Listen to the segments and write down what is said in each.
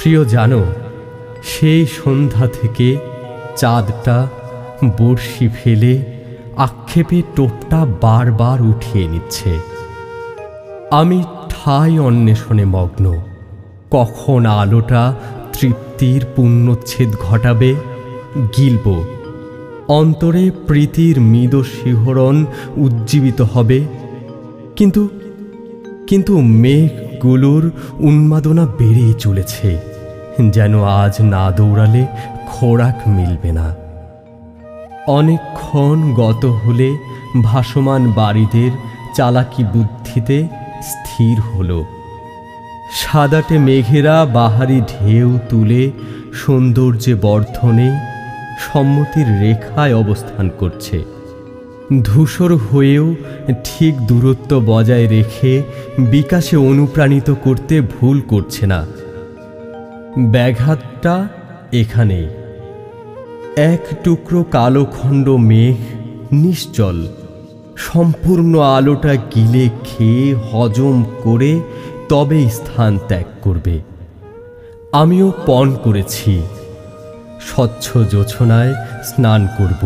প্রিয়, জানো, সেই সন্ধ্যা থেকে চাঁদটা বড়শি ফেলে আক্ষেপে টোপটা বারবার উঠিয়ে নিচ্ছে। আমি ঠাই অন্বেষণে মগ্ন। কখন আলোটা তৃপ্তির পূর্ণচ্ছেদ ঘটাবে, গিলব। অন্তরে প্রীতির মৃদ শিহরণ উজ্জীবিত হবে। কিন্তু কিন্তু মেঘগুলোর উন্মাদনা বেড়েই চলেছে, যেন আজ না দৌড়ালে খোরাক মিলবে না। অনেকক্ষণ গত হলে ভাসমান বাড়িদের চালাকি বুদ্ধিতে স্থির হল। সাদাটে মেঘেরা বাহারি ঢেউ তুলে সৌন্দর্যে বর্ধনে সম্মতির রেখায় অবস্থান করছে। ধূসর হয়েও ঠিক দূরত্ব বজায় রেখে বিকাশে অনুপ্রাণিত করতে ভুল করছে না। ব্যাঘাতটা এখানেই। এক টুকরো কালোখণ্ড মেঘ নিশ্চল সম্পূর্ণ আলোটা গিলে খেয়ে হজম করে তবে স্থান ত্যাগ করবে। আমিও পণ করেছি, স্বচ্ছ জোছনায় স্নান করব,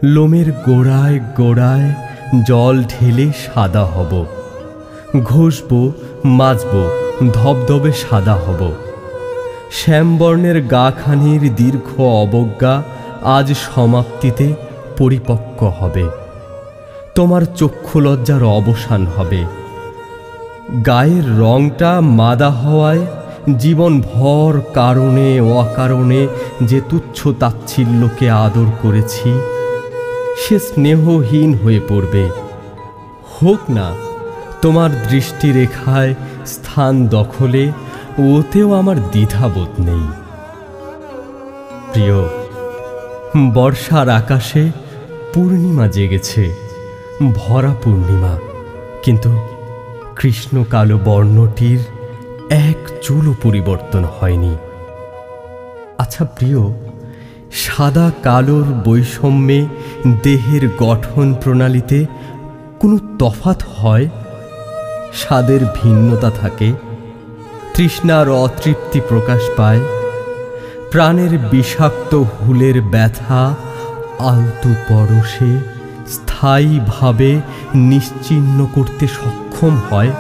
লোমের গোড়ায় গোড়ায় জল ঢেলে সাদা হব, ঘষব, মাজব, ধবধবে সাদা হব। শ্যামবর্ণের গাখানির দীর্ঘ অবজ্ঞা আজ সমাপ্তিতে পরিপক্ক হবে। তোমার চক্ষুলজ্জার অবসান হবে। গায়ের রংটা মাদা হওয়ায় জীবনভর কারণে অকারণে যে তুচ্ছ তাচ্ছিল্যকে আদর করেছি, সে স্নেহহীন হয়ে পড়বে। হোক না তোমার দৃষ্টিরেখায় স্থান দখলে, ওতেও আমার দ্বিধাবোধ নেই। প্রিয়, বর্ষার আকাশে পূর্ণিমা জেগেছে, ভরা পূর্ণিমা, কিন্তু কৃষ্ণ কালো বর্ণটির এক চুলও পরিবর্তন হয়নি। আচ্ছা প্রিয়, সাদা কালোর বৈষম্যে দেহের গঠন প্রণালীতে কোনো তফাৎ হয়? স্বাদের ভিন্নতা থাকে, তৃষ্ণার অতৃপ্তি প্রকাশ পায়, প্রাণের বিষাক্ত হুলের ব্যথা আলতু পরশে স্থায়ীভাবে নিশ্চিহ্ন করতে সক্ষম হয়।